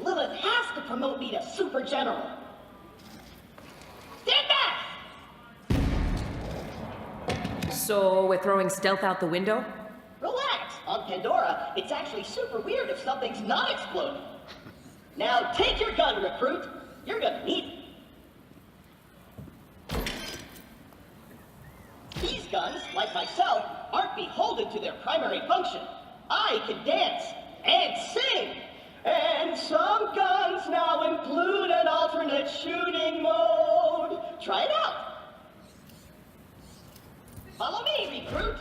Lilith has to promote me to Super General. Stand back! So we're throwing stealth out the window? Relax. On Pandora, it's actually super weird if something's not exploding. Now take your gun, recruit. You're gonna need it. These guns, like myself, aren't beholden to their primary function. I can dance and sing. And some guns now include an alternate shooting mode. Try it out. Follow me, recruit.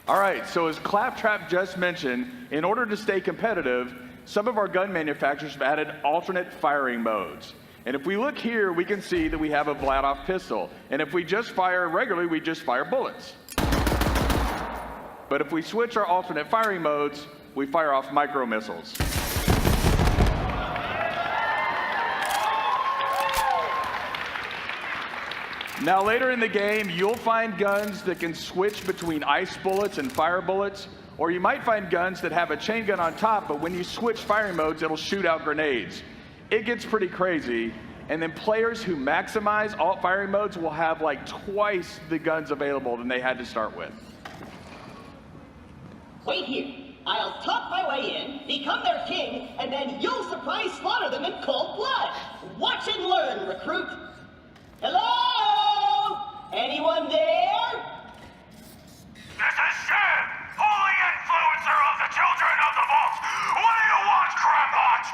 All right, so as Claptrap just mentioned, in order to stay competitive, some of our gun manufacturers have added alternate firing modes. And if we look here, we can see that we have a Vladoff pistol. And if we just fire regularly, we just fire bullets. But if we switch our alternate firing modes, we fire off micro missiles. Now later in the game, you'll find guns that can switch between ice bullets and fire bullets, or you might find guns that have a chain gun on top, but when you switch firing modes, it'll shoot out grenades. It gets pretty crazy, and then players who maximize alt firing modes will have like twice the guns available than they had to start with. Wait here. I'll talk my way in, become their king, and then you'll surprise slaughter them in cold blood. Watch and learn, recruit. Hello? Anyone there? This is Shem, holy influencer of the children of the vault. What do you want, Crampot?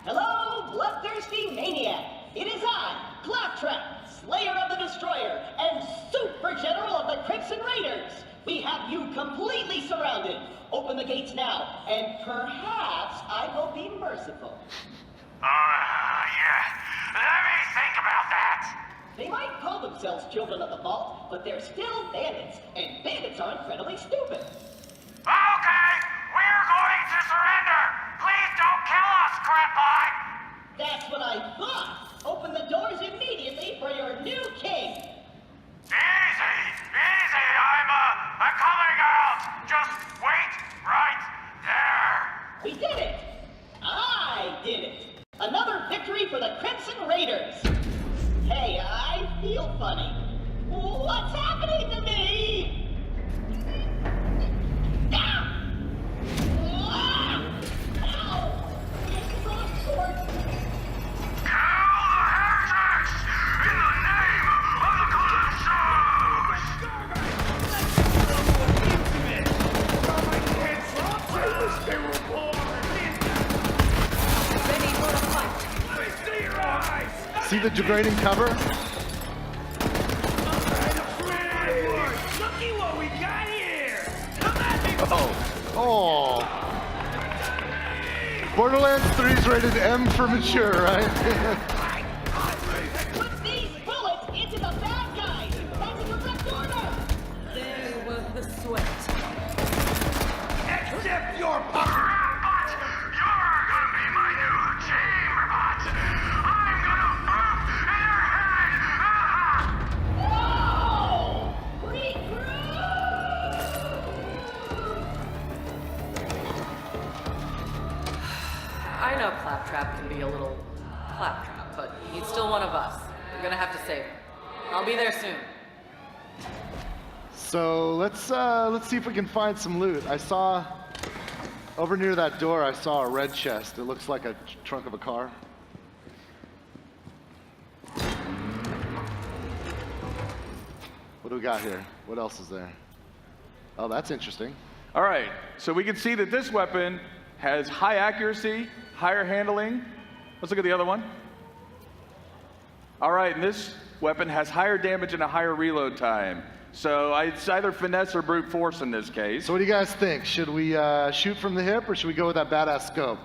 Hello, bloodthirsty maniac. It is I, Claptrap, Slayer of the Destroyer, and Super General of the Crimson Raiders. We have you completely surrounded. Open the gates now, and perhaps I will be merciful. Yeah. Let me think about that. They might call themselves Children of the Vault, but they're still bandits, and bandits are incredibly stupid. Okay, we're going to surrender. Please don't kill us, Crampot. That's what I thought. Open the doors immediately for your new king. Easy. I'm coming out. Just wait right there. We did it! I did it! Another victory for the Crimson Raiders! Hey, I feel funny. What's happening to me? Ah! Ah! Ow! It's wrong sword. Kill the heretics in the name of the See the degrading cover? Looky what we got here! Come at me! Oh. Borderlands 3 is rated M for mature, right? Put these bullets into the bad guys! That's a direct order! There was the sweat. Accept your power! But you're gonna be my new chamber bot! I'm gonna boop in your head! Oh! Recruit! I know Claptrap can be a little claptrap, but he's still one of us. We're gonna have to save him. I'll be there soon. So let's see if we can find some loot. I saw over near that door. I saw a red chest. It looks like a trunk of a car. What do we got here? What else is there? Oh, that's interesting. All right, so we can see that this weapon has high accuracy, higher handling. Let's look at the other one. All right, and this weapon has higher damage and a higher reload time. So it's either finesse or brute force in this case. So what do you guys think? Should we shoot from the hip or should we go with that badass scope?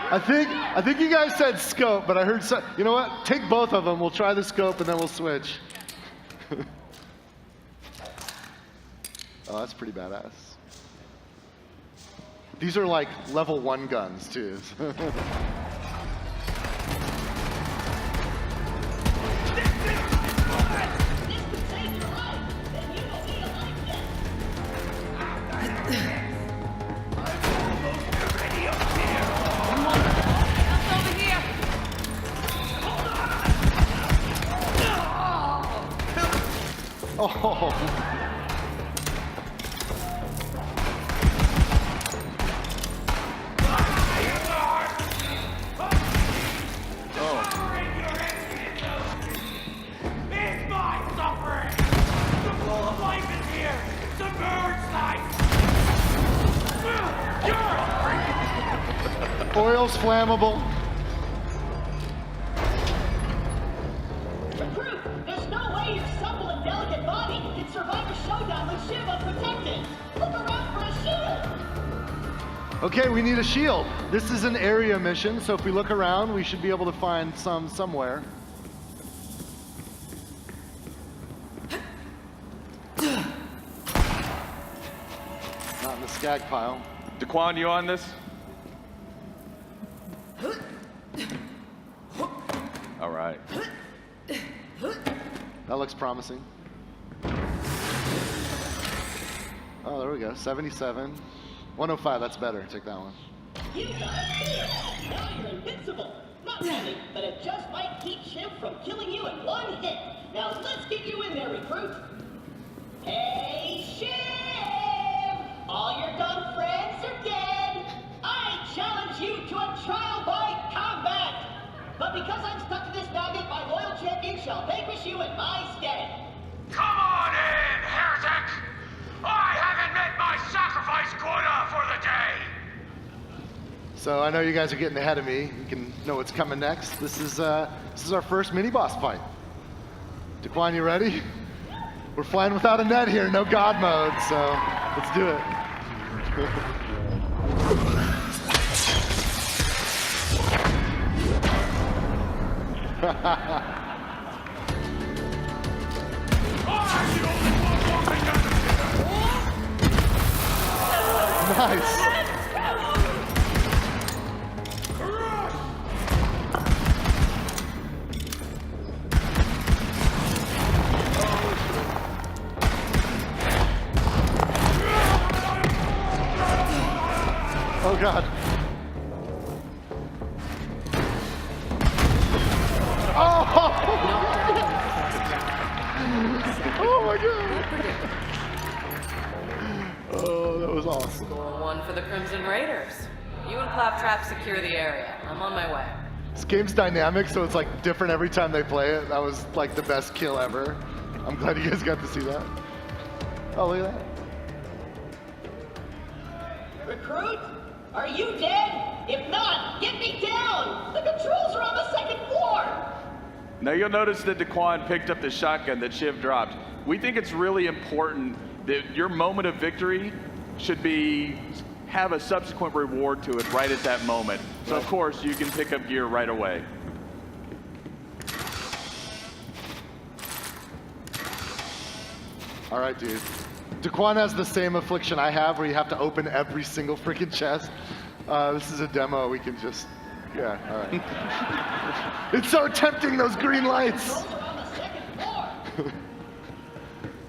I think you guys said scope, but I heard some, you know what? Take both of them. We'll try the scope and then we'll switch. Oh, that's pretty badass. These are like level 1 guns too. Oil's flammable. Recruit, there's no way your supple and delicate body can survive a showdown with Shiv unprotected. Look around for a shield. Okay, we need a shield. This is an area mission, so if we look around, we should be able to find some somewhere. Not in the skag pile. Daquan, you on this? All right. That looks promising. Oh, there we go. 77. 105, that's better. Take that one. You got it. Now you're invincible. Not really, but it just might keep Shiv from killing you in one hit. Now let's get you in there, recruit. Hey, Shiv! All your dumb friends are dead. I challenge you to a trial by combat. But because I'm stuck to this magnet, my loyal champion shall vanquish you in my stead. Come on in, heretic! I haven't met my sacrifice quota for the day! So I know you guys are getting ahead of me. You can know what's coming next. This is our first mini-boss fight. Daquan, you ready? We're flying without a net here, no God mode, so let's do it. Nice. Oh God. Oh! Oh my God. Oh, that was awesome. Score one for the Crimson Raiders. You and Claptrap secure the area. I'm on my way. This game's dynamic, so it's like different every time they play it. That was like the best kill ever. I'm glad you guys got to see that. Oh, look at that. Recruit, are you dead? If not, get me down! The controls are on the second floor! Now you'll notice that Daquan picked up the shotgun that Shiv dropped. We think it's really important that your moment of victory should have a subsequent reward to it right at that moment. So of course you can pick up gear right away. All right, dude. Daquan has the same affliction I have, where you have to open every single freaking chest. This is a demo. We can just, yeah. All right. It's so tempting, those green lights. Controls are on the second floor!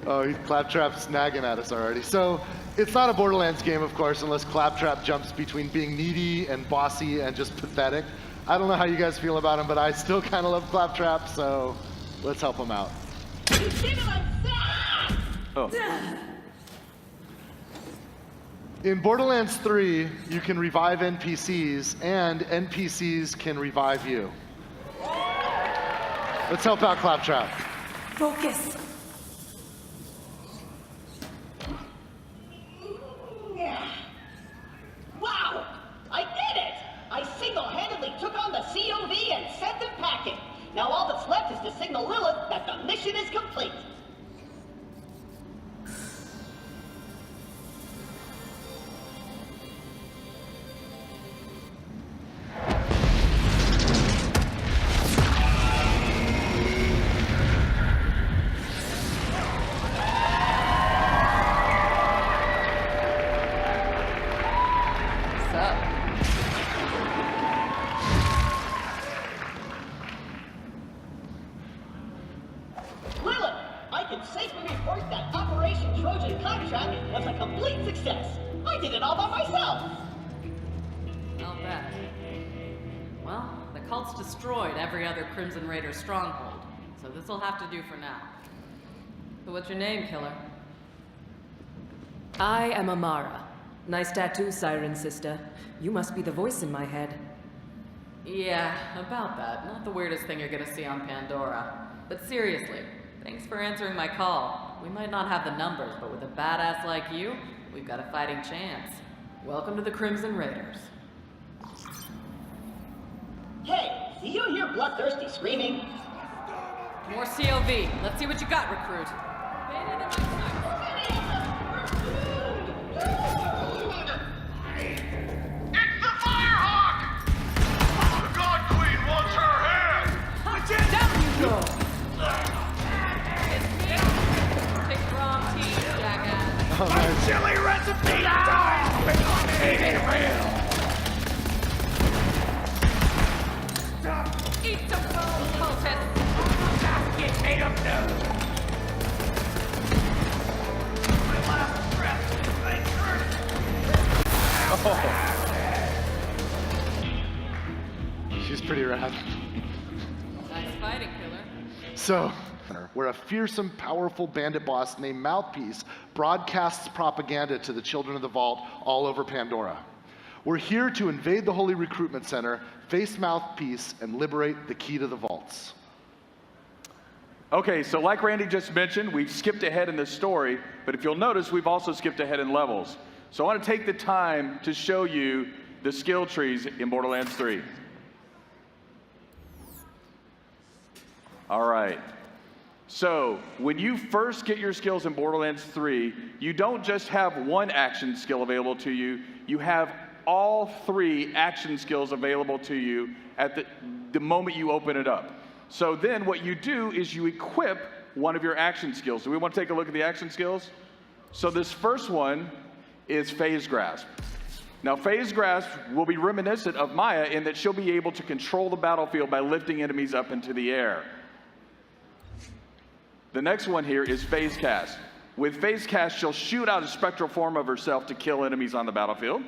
Oh, Claptrap's nagging at us already. So it's not a Borderlands game, of course, unless Claptrap jumps between being needy and bossy and just pathetic. I don't know how you guys feel about him, but I still kind of love Claptrap, so let's help him out. You did it on set! Oh. In Borderlands 3, you can revive NPCs, and NPCs can revive you. Let's help out Claptrap. Focus. Wow! I did it! I single-handedly took on the COV and sent them packing. Now all that's left is to signal Lilith that the mission is complete. What's up? Lilith, I can safely report that Operation Trojan Contract was a complete success. I did it all by myself. I'll bet. Well, the cult's destroyed every other Crimson Raider stronghold, so this'll have to do for now. So what's your name, killer? I am Amara. Nice tattoo, Siren Sister. You must be the voice in my head. Yeah, about that. Not the weirdest thing you're gonna see on Pandora. But seriously, thanks for answering my call. We might not have the numbers, but with a badass like you, we've got a fighting chance. Welcome to the Crimson Raiders. Do you hear bloodthirsty screaming? More COV. Let's see what you got, recruit. It's the Firehawk! The God Queen wants her head! Down you go! Take the wrong team, jackass. Oh, nice. Chili recipe time! Eat it real! Eat some bones, cultist! Get ate up now! My last breath is She's pretty rad. Nice fighting, killer. So, where a fearsome, powerful bandit boss named Mouthpiece broadcasts propaganda to the children of the Vault all over Pandora. We're here to invade the Holy Recruitment Center, face Mouthpiece, and liberate the key to the vaults. Okay, so like Randy just mentioned, we've skipped ahead in this story, but if you'll notice, we've also skipped ahead in levels. So I want to take the time to show you the skill trees in Borderlands 3. All right. So when you first get your skills in Borderlands 3, you don't just have one action skill available to you, you have all 3 action skills available to you at the moment you open it up. So then what you do is you equip one of your action skills. Do we want to take a look at the action skills? So this first one is Phase Grasp. Now Phase Grasp will be reminiscent of Maya in that she'll be able to control the battlefield by lifting enemies up into the air. The next one here is Phase Cast. With Phase Cast, she'll shoot out a spectral form of herself to kill enemies on the battlefield.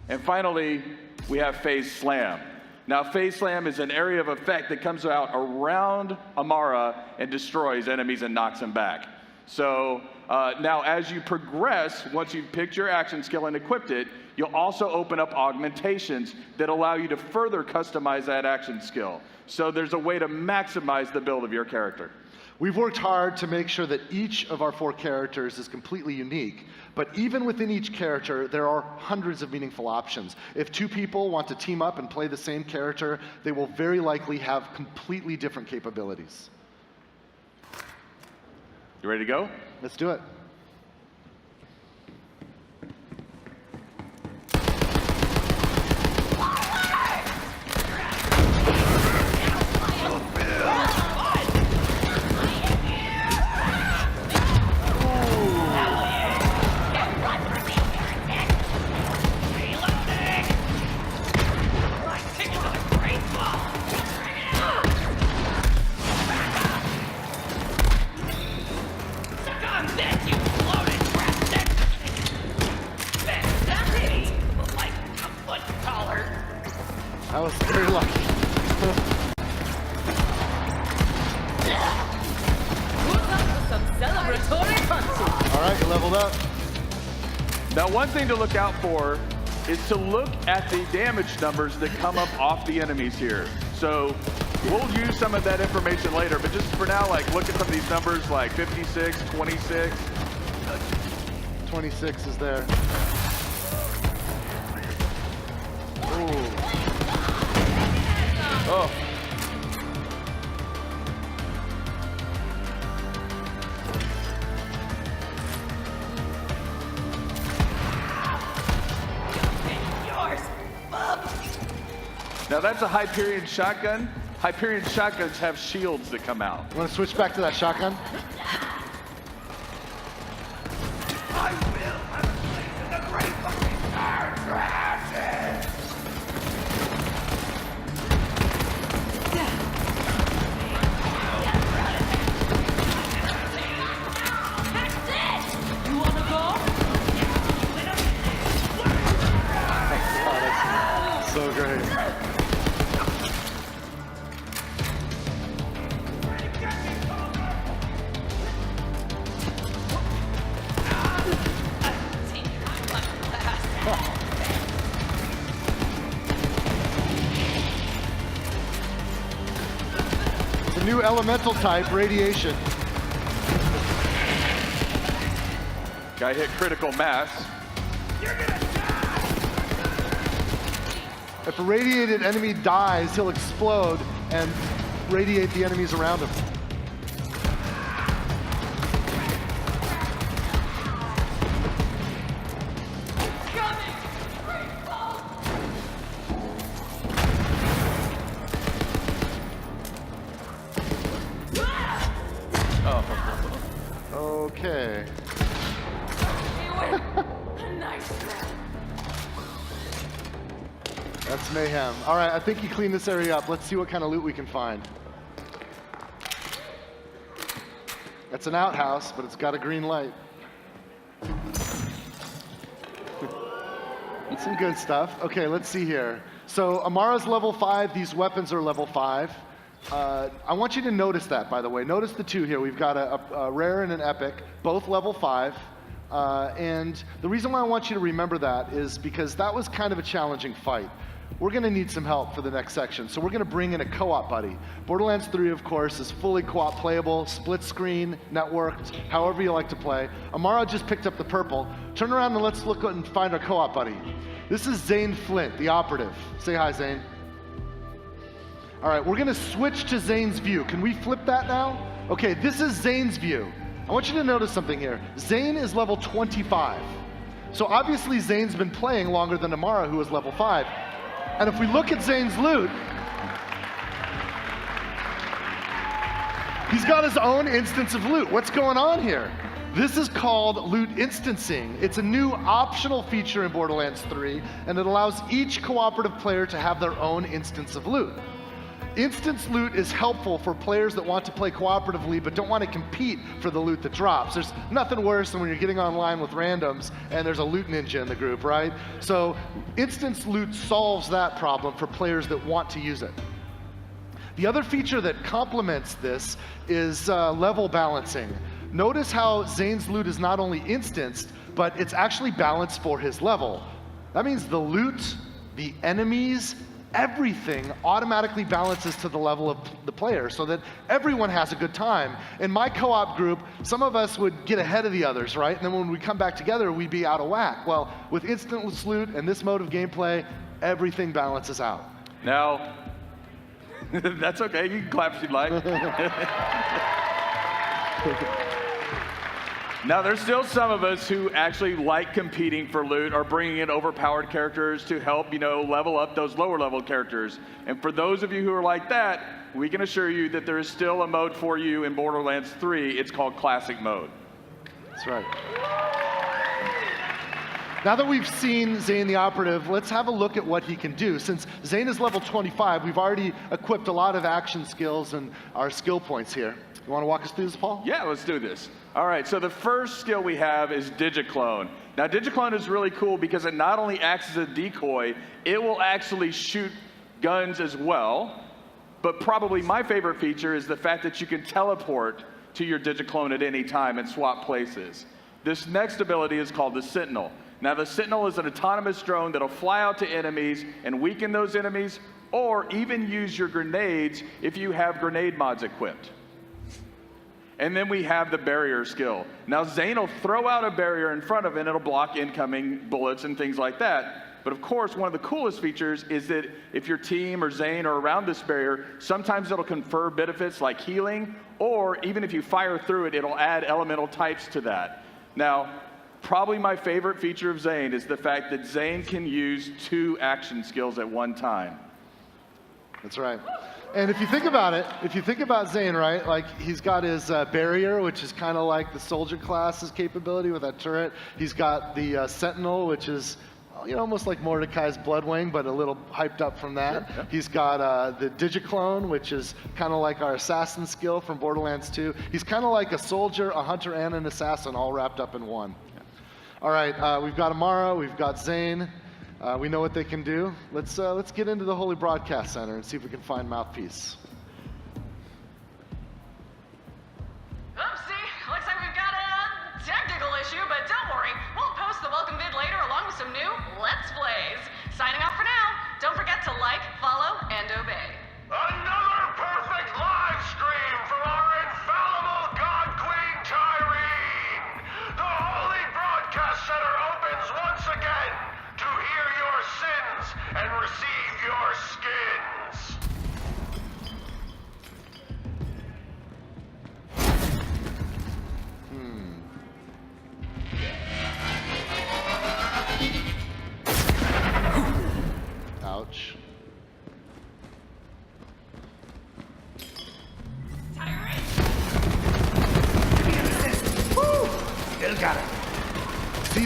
And finally, we have Phase Slam. Now, Phase Slam is an area of effect that comes out around Amara and destroys enemies and knocks them back. So now as you progress, once you've picked your action skill and equipped it, you'll also open up augmentations that allow you to further customize that action skill. So there's a way to maximize the build of your character. We've worked hard to make sure that each of our 4 characters is completely unique, but even within each character, there are hundreds of meaningful options. If 2 people want to team up and play the same character, they will very likely have completely different capabilities. You ready to go? Let's do it. I was very lucky. Some celebratory punches. All right, you leveled up. Now, one thing to look out for is to look at the damage numbers that come up off the enemies here. So we'll use some of that information later, but just for now, like, look at some of these numbers like 56, 26. 26 is there. Ooh. Oh. Now that's a Hyperion shotgun. Hyperion shotguns have shields that come out. You want to switch back to that shotgun? I will have a place in the great fucking fire dragon! You wanna go? Oh, that's so great. The new elemental type, radiation. Guy hit critical mass. You're gonna die! If a radiated enemy dies, he'll explode and radiate the enemies around him. Okay. That's mayhem. All right, I think he cleaned this area up. Let's see what kind of loot we can find. That's an outhouse, but it's got a green light. It's some good stuff. Okay, let's see here. So Amara's level 5. These weapons are level 5. I want you to notice that, by the way. Notice the two here. We've got a rare and an epic, both level 5. And the reason why I want you to remember that is because that was kind of a challenging fight. We're going to need some help for the next section, so we're going to bring in a co-op buddy. Borderlands 3, of course, is fully co-op playable, split screen, networked, however you like to play. Amara just picked up the purple. Turn around and let's look and find our co-op buddy. This is Zane Flint, the operative. Say hi, Zane. All right, we're going to switch to Zane's view. Can we flip that now? Okay, this is Zane's view. I want you to notice something here. Zane is level 25. So obviously Zane's been playing longer than Amara, who is level 5. And if we look at Zane's loot, he's got his own instance of loot. What's going on here? This is called loot instancing. It's a new optional feature in Borderlands 3, and it allows each cooperative player to have their own instance of loot. Instance loot is helpful for players that want to play cooperatively but don't want to compete for the loot that drops. There's nothing worse than when you're getting online with randoms and there's a loot ninja in the group, right? So instance loot solves that problem for players that want to use it. The other feature that complements this is level balancing. Notice how Zane's loot is not only instanced, but it's actually balanced for his level. That means the loot, the enemies, everything automatically balances to the level of the player so that everyone has a good time. In my co-op group, some of us would get ahead of the others, right? And then when we come back together, we'd be out of whack. Well, with instant loot and this mode of gameplay, everything balances out. Now, that's okay. You can clap if you'd like. Now, there's still some of us who actually like competing for loot or bringing in overpowered characters to help, level up those lower level characters. And for those of you who are like that, we can assure you that there is still a mode for you in Borderlands 3. It's called Classic Mode. That's right. Now that we've seen Zane the Operative, let's have a look at what he can do. Since Zane is level 25, we've already equipped a lot of action skills and our skill points here. You want to walk us through this, Paul? Yeah, let's do this. All right, so the first skill we have is Digiclone. Now, Digiclone is really cool because it not only acts as a decoy, it will actually shoot guns as well. But probably my favorite feature is the fact that you can teleport to your Digiclone at any time and swap places. This next ability is called the Sentinel. Now, the Sentinel is an autonomous drone that'll fly out to enemies and weaken those enemies, or even use your grenades if you have grenade mods equipped. And then we have the barrier skill. Now, Zane will throw out a barrier in front of it, and it'll block incoming bullets and things like that. But of course, one of the coolest features is that if your team or Zane are around this barrier, sometimes it'll confer benefits like healing, or even if you fire through it, it'll add elemental types to that. Now, probably my favorite feature of Zane is the fact that Zane can use 2 action skills at one time. That's right. And if you think about it, if you think about Zane, right, like he's got his barrier, which is kind of like the soldier class's capability with that turret. He's got the Sentinel, which is almost like Mordecai's Bloodwing, but a little hyped up from that. Sure, yeah. He's got the Digiclone, which is kind of like our assassin skill from Borderlands 2. He's kind of like a soldier, a hunter, and an assassin all wrapped up in one. Yeah. All right, we've got Amara, we've got Zane. We know what they can do. Let's get into the Holy Broadcast Center and see if we can find Mouthpiece. Oopsie, looks like we've got a technical issue, but don't worry. We'll post the welcome vid later along with some new Let's Plays. Signing off for now. Don't forget to like, follow, and obey. Another perfect live stream from our infallible God Queen Tyreen! The Holy Broadcast Center opens once again to hear your sins and receive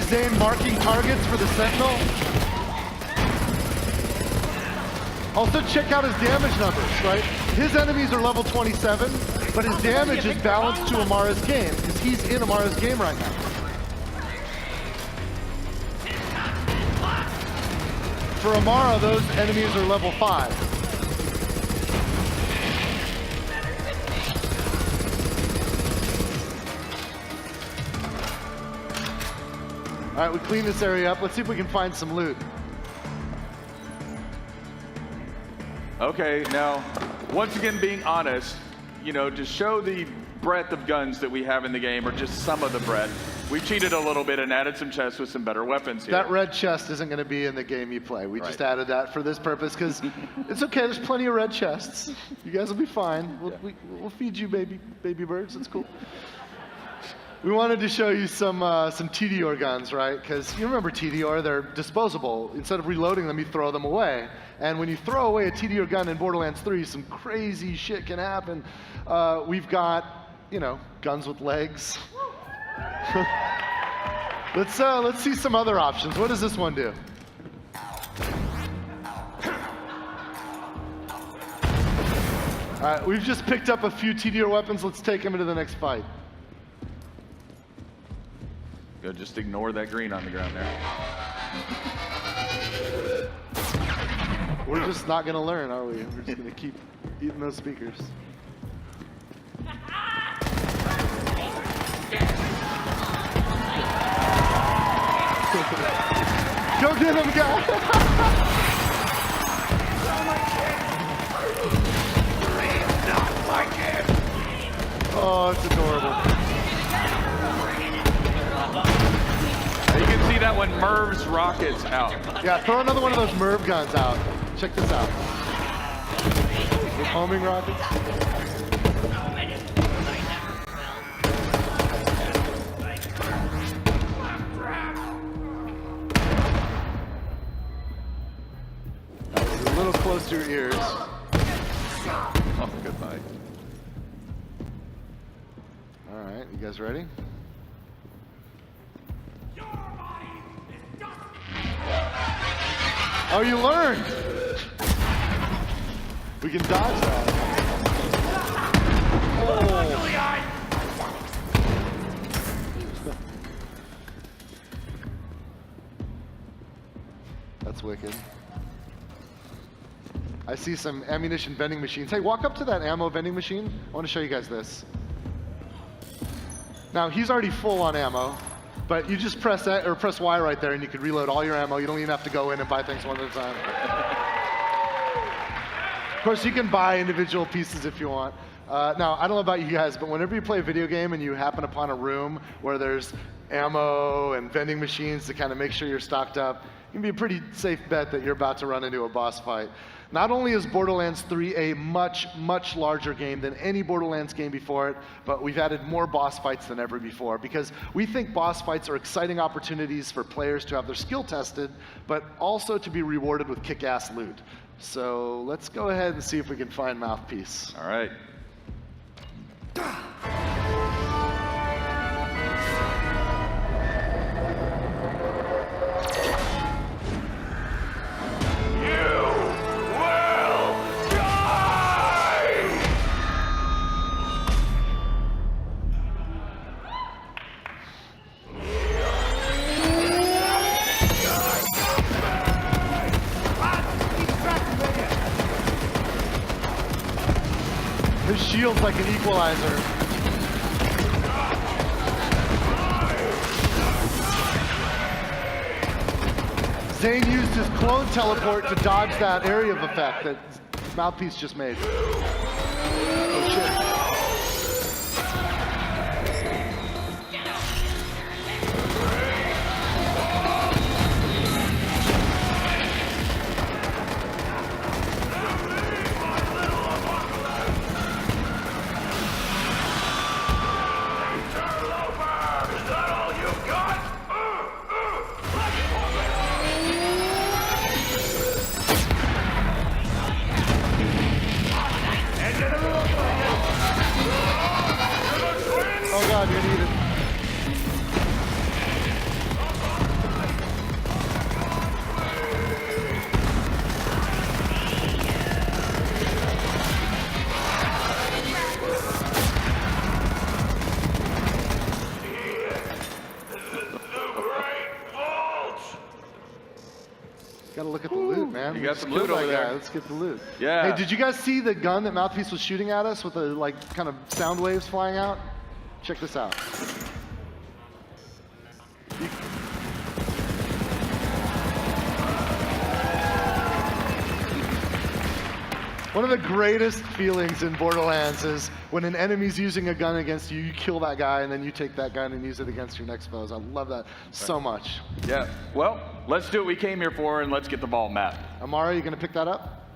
Zane marking targets for the Sentinel. Also check out his damage numbers, right? His enemies are level 27, but his damage is balanced to Amara's game, because he's in Amara's game right now. For Amara, those enemies are level 5. All right, we clean this area up. Let's see if we can find some loot. Okay, now, once again, being honest, you know, to show the breadth of guns that we have in the game, or just some of the breadth, we cheated a little bit and added some chests with some better weapons here. That red chest isn't going to be in the game you play. We just added that for this purpose because it's okay. There's plenty of red chests. You guys will be fine. We'll feed you baby birds. It's cool. We wanted to show you some TDR guns, right? Because you remember TDR, they're disposable. Instead of reloading them, you throw them away. And when you throw away a TDR gun in Borderlands 3, some crazy shit can happen. We've got, you know, guns with legs. Let's see some other options. What does this one do? All right, we've just picked up a few TDR weapons. Let's take them into the next fight. Go, just ignore that green on the ground there. We're just not gonna learn, are we? We're just gonna keep eating those speakers. Go get him, guy! Oh, it's adorable. You can see that when Merv's rockets out. Yeah, throw another one of those Merv guns out. Check this out. With homing rockets. A little close to your ears. Oh, goodbye. All right, you guys ready? Oh, you learned! We can dodge that. Oh. That's wicked. I see some ammunition vending machines. Hey, walk up to that ammo vending machine. I want to show you guys this. Now, he's already full on ammo. But you just press that, or press Y right there, and you can reload all your ammo. You don't even have to go in and buy things one at a time. Of course, you can buy individual pieces if you want. Now, I don't know about you guys, but whenever you play a video game and you happen upon a room where there's ammo and vending machines to kind of make sure you're stocked up, it can be a pretty safe bet that you're about to run into a boss fight. Not only is Borderlands 3 a much, much larger game than any Borderlands game before it, but we've added more boss fights than ever before because we think boss fights are exciting opportunities for players to have their skill tested, but also to be rewarded with kick-ass loot. So let's go ahead and see if we can find Mouthpiece. All right. His shield's like an equalizer. Zane used his clone teleport to dodge that area of effect that Mouthpiece just made. Oh shit. Gotta look at the loot, man. You We got just some killed loot over that guy. there. Let's get the loot. Yeah. Hey, did you guys see the gun that Mouthpiece was shooting at us with the like kind of sound waves flying out? Check this out. One of the greatest feelings in Borderlands is when an enemy's using a gun against you, you kill that guy, and then you take that gun and use it against your next foes. I love that so much. Yeah. Well, let's do what we came here for, and let's get the vault map. Amara, you gonna pick that up?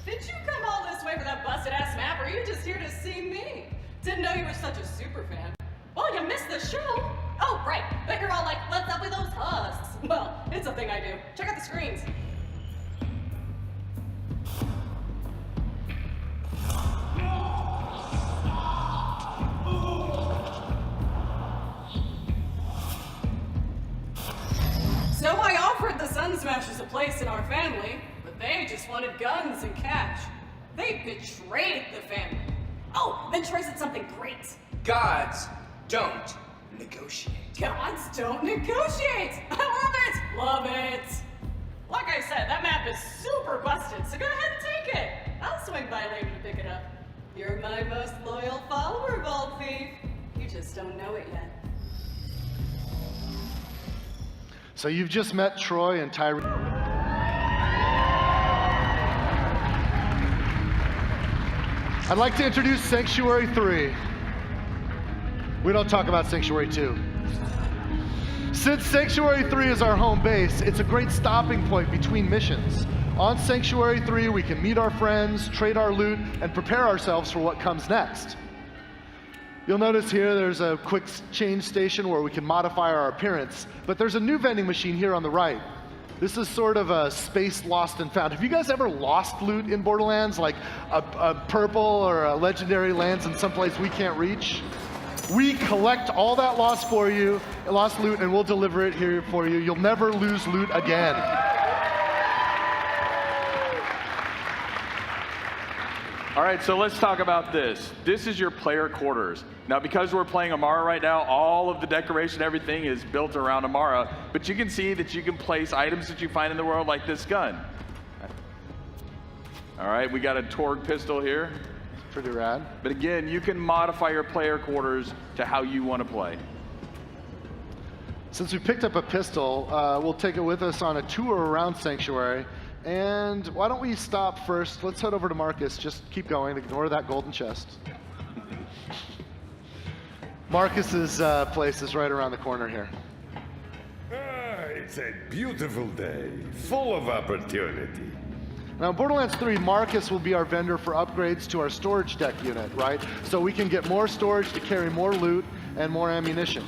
Did you come all this way for that busted-ass map, or are you just here to see me? Didn't know you were such a super fan. Well, you missed the show. Oh, right. Bet you're all like, what's up with those husks? Well, it's a thing I do. Check out the screens. So I offered the Sun Smashers a place in our family, but they just wanted guns and cash. They betrayed the family. Oh, then Troy said something great. Gods don't negotiate. Gods don't negotiate! I love it! Love it! Like I said, that map is super busted, so go ahead and take it. I'll swing by later to pick it up. You're my most loyal follower, Vault Thief. You just don't know it yet. So you've just met Troy and Tyree. I'd like to introduce Sanctuary 3. We don't talk about Sanctuary 2. Since Sanctuary 3 is our home base, it's a great stopping point between missions. On Sanctuary 3, we can meet our friends, trade our loot, and prepare ourselves for what comes next. You'll notice here there's a quick change station where we can modify our appearance, but there's a new vending machine here on the right. This is sort of a space lost and found. Have you guys ever lost loot in Borderlands, like a purple or a legendary lands in some place we can't reach? We collect all that lost loot, and we'll deliver it here for you. You'll never lose loot again. All right, so let's talk about this. This is your player quarters. Now, because we're playing Amara right now, all of the decoration, everything is built around Amara, but you can see that you can place items that you find in the world like this gun. All right, we got a Torg pistol here. Pretty rad. But again, you can modify your player quarters to how you want to play. Since we picked up a pistol, we'll take it with us on a tour around Sanctuary. And why don't we stop first? Let's head over to Marcus. Just keep going. Ignore that golden chest. Marcus's place is right around the corner here. It's a beautiful day, full of opportunity. Now, in Borderlands 3, Marcus will be our vendor for upgrades to our storage deck unit, right? So we can get more storage to carry more loot and more ammunition.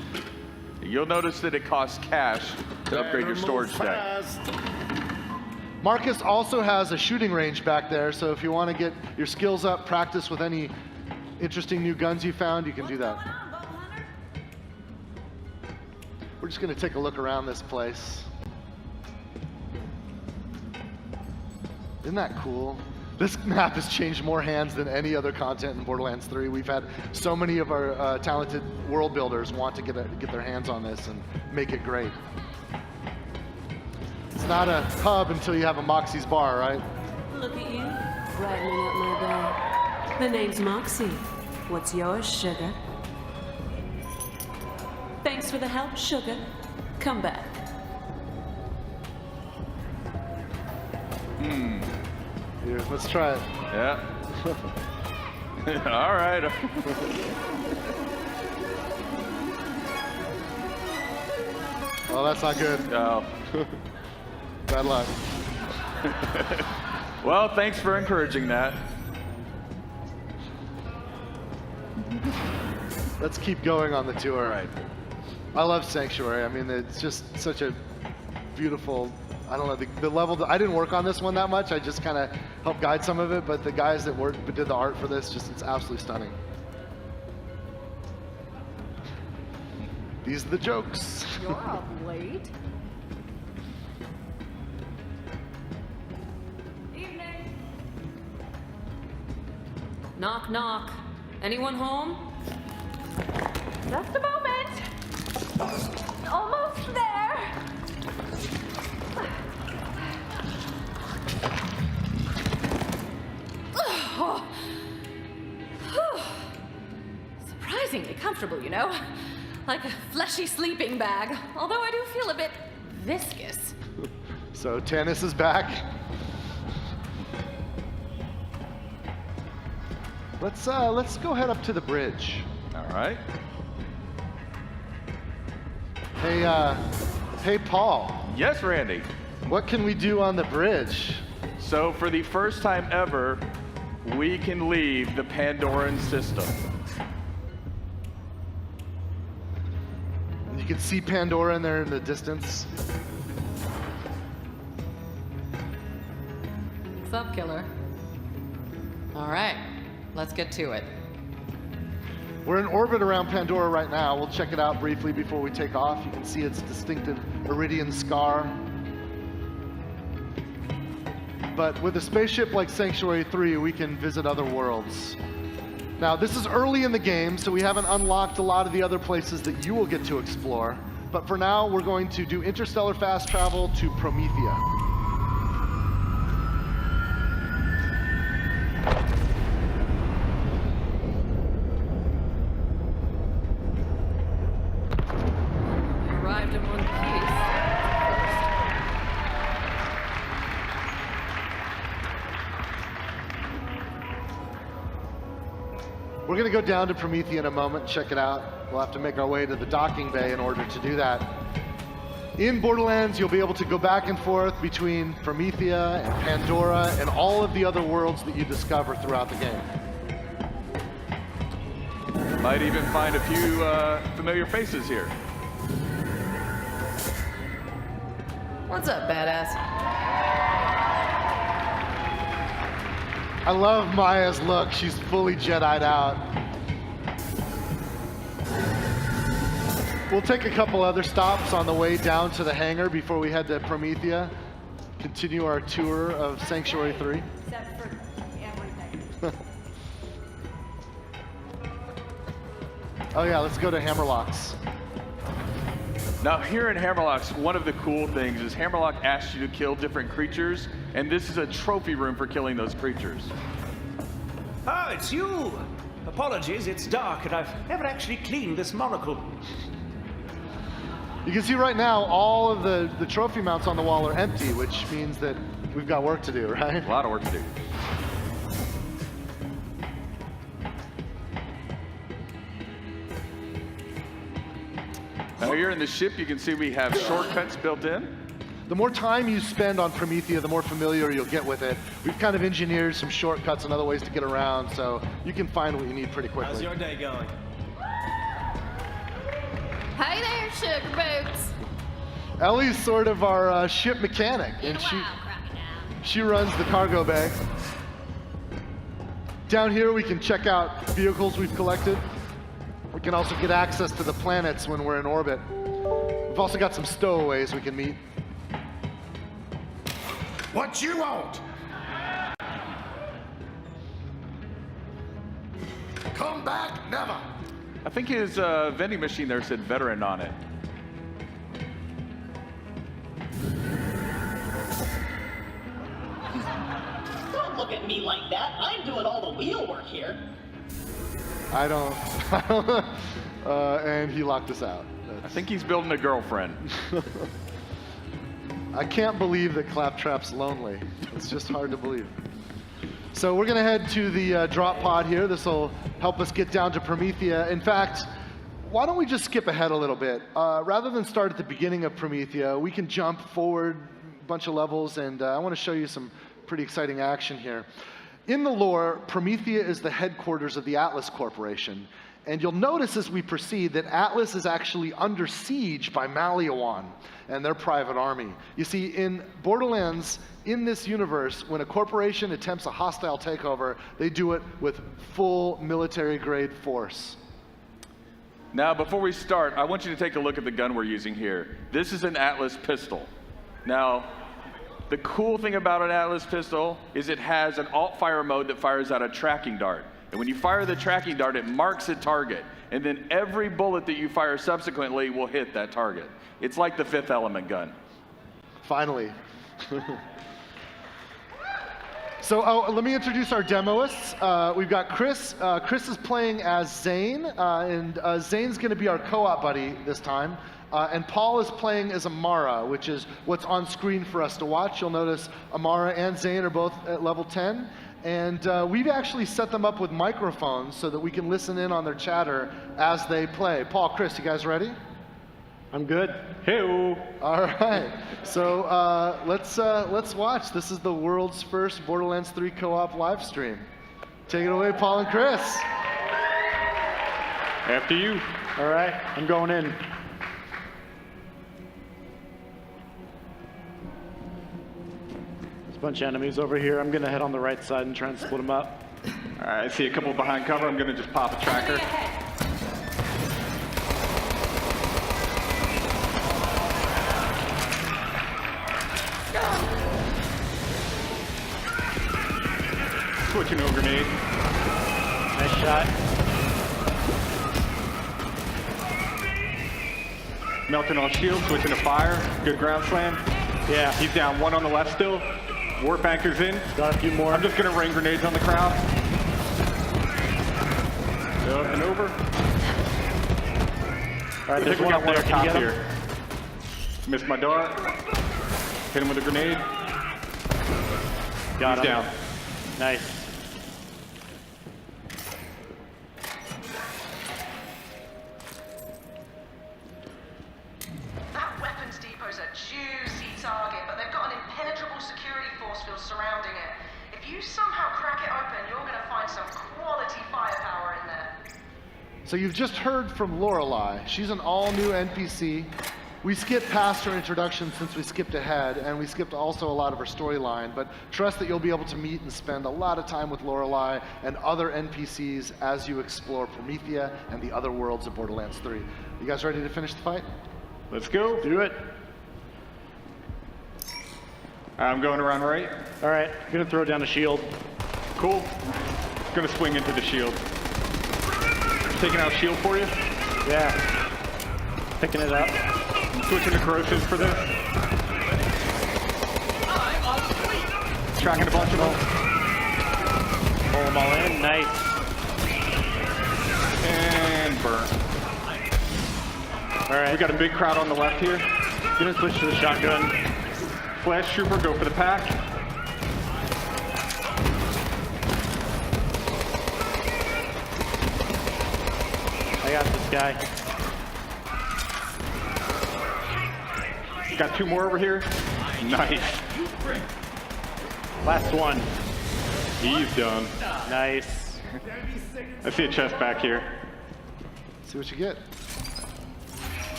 You'll notice that it costs cash to upgrade your storage deck. Marcus also has a shooting range back there, so if you want to get your skills up, practice with any interesting new guns you found, you can do that. We're just going to take a look around this place. Isn't that cool? This map has changed more hands than any other content in Borderlands 3. We've had so many of our talented world builders want to get their hands on this and make it great. It's not a pub until you have a Moxie's bar, right? Look at you, brightening up my day. The name's Moxie. What's yours, sugar? Thanks for the help, sugar. Come back. Here, let's try it. Yeah. All right. Oh, that's not good. Oh. Bad luck. Well, thanks for encouraging that. Let's keep going on the tour. All right. I love Sanctuary. I mean, it's just such a beautiful, I don't know, the level, I didn't work on this one that much. I just kind of helped guide some of it, but the guys that did the art for this, it's absolutely stunning. These are the jokes. You're up late. Evening. Knock, knock. Anyone home? Just a moment. Almost there. comfortable, you know? Like a fleshy sleeping bag. Although I do feel a bit viscous. So Tannis is back. Let's go head up to the bridge. All right. Hey Paul. Yes, Randy. What can we do on the bridge? So for the first time ever, we can leave the Pandoran system. You can see Pandora in there in the distance. What's up, killer? All right, let's get to it. We're in orbit around Pandora right now. We'll check it out briefly before we take off. You can see its distinctive iridian scar. But with a spaceship like Sanctuary 3, we can visit other worlds. Now, this is early in the game, so we haven't unlocked a lot of the other places that you will get to explore. But for now, we're going to do interstellar fast travel to Promethea. Arrived in one piece. We're going to go down to Promethea in a moment and check it out. We'll have to make our way to the docking bay in order to do that. In Borderlands, you'll be able to go back and forth between Promethea and Pandora and all of the other worlds that you discover throughout the game. Might even find a few familiar faces here. What's up, badass? I love Maya's look. She's fully Jedi'd out. We'll take a couple other stops on the way down to the hangar before we head to Promethea. Continue our tour of Sanctuary 3. Except for everything. Oh yeah, let's go to Hammerlocks. Now here in Hammerlocks, one of the cool things is Hammerlock asks you to kill different creatures, and this is a trophy room for killing those creatures. Ah, it's you! Apologies, it's dark and I've never actually cleaned this monocle. You can see right now all of the trophy mounts on the wall are empty, which means that we've got work to do, right? A lot of work to do. Now here in the ship, you can see we have shortcuts built in. The more time you spend on Promethea, the more familiar you'll get with it. We've kind of engineered some shortcuts and other ways to get around, so you can find what you need pretty quickly. How's your day going? Hey there, sugar boots. Ellie's sort of our ship mechanic, and she runs the cargo bay. Down here, we can check out vehicles we've collected. We can also get access to the planets when we're in orbit. We've also got some stowaways we can meet. What you want? Come back, never. I think his vending machine there said veteran on it. Don't look at me like that. I'm doing all the wheel work here. I don't, and he locked us out. I think he's building a girlfriend. I can't believe that Claptrap's lonely. It's just hard to believe. So we're gonna head to the drop pod here. This will help us get down to Promethea. In fact, why don't we just skip ahead a little bit? Rather than start at the beginning of Promethea, we can jump forward a bunch of levels, and I wanna show you some pretty exciting action here. In the lore, Promethea is the headquarters of the Atlas Corporation. And you'll notice as we proceed that Atlas is actually under siege by Maliwan and their private army. You see, in Borderlands, in this universe, when a corporation attempts a hostile takeover, they do it with full military-grade force. Now, before we start, I want you to take a look at the gun we're using here. This is an Atlas pistol. Now, the cool thing about an Atlas pistol is it has an alt-fire mode that fires out a tracking dart. And when you fire the tracking dart, it marks a target. And then every bullet that you fire subsequently will hit that target. It's like the Fifth Element gun. Finally. So let me introduce our demoists. We've got Chris. Chris is playing as Zane, and Zane's going to be our co-op buddy this time. And Paul is playing as Amara, which is what's on screen for us to watch. You'll notice Amara and Zane are both at level 10. And we've actually set them up with microphones so that we can listen in on their chatter as they play. Paul, Chris, you guys ready? I'm good. Hey-o. All right. So let's watch. This is the world's first Borderlands 3 co-op live stream. Take it away, Paul and Chris. After you. All right, I'm going in. There's a bunch of enemies over here. I'm gonna head on the right side and try and split them up. All right, I see a couple behind cover. I'm gonna just pop a tracker. Switching to a grenade. Nice shot. Melting on shield, switching to fire. Good ground slam. Yeah. He's down, one on the left still. Warp anchor's in. Got a few more. I'm just gonna rain grenades on the crowd. Up and over. All right, I think we got one up top here. Missed my dart. Hit him with a grenade. Got He's him. down. Nice. That weapons depot's a juicy target, but they've got an impenetrable security force field surrounding it. If you somehow crack it open, you're gonna find some quality firepower in there. So you've just heard from Lorelei. She's an all-new NPC. We skipped past her introduction since we skipped ahead, and we skipped also a lot of her storyline, but trust that you'll be able to meet and spend a lot of time with Lorelei and other NPCs as you explore Promethea and the other worlds of Borderlands 3. You guys ready to finish the fight? Let's go. Do it. I'm going around right. All right, I'm gonna throw down a shield. Cool. Gonna swing into the shield. Taking out shield for you. Yeah. Picking it up. Switching to corrosive for this. Tracking a bunch of them. Pull them all in. Nice. And burn. All right. We got a big crowd on the left here. Gonna switch to the shotgun. Flash trooper, go for the pack. I got this guy. Got two more over here. Nice. Last one. He's done. Nice. I see a chest back here. See what you get.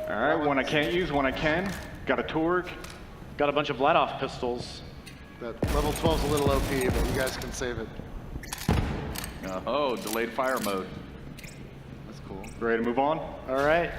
All right, one I can't use, one I can. Got a Torg. Got a bunch of let-off pistols. That level 12's a little OP, but you guys can save it. Oh, delayed fire mode. That's cool. Ready to move on? All right.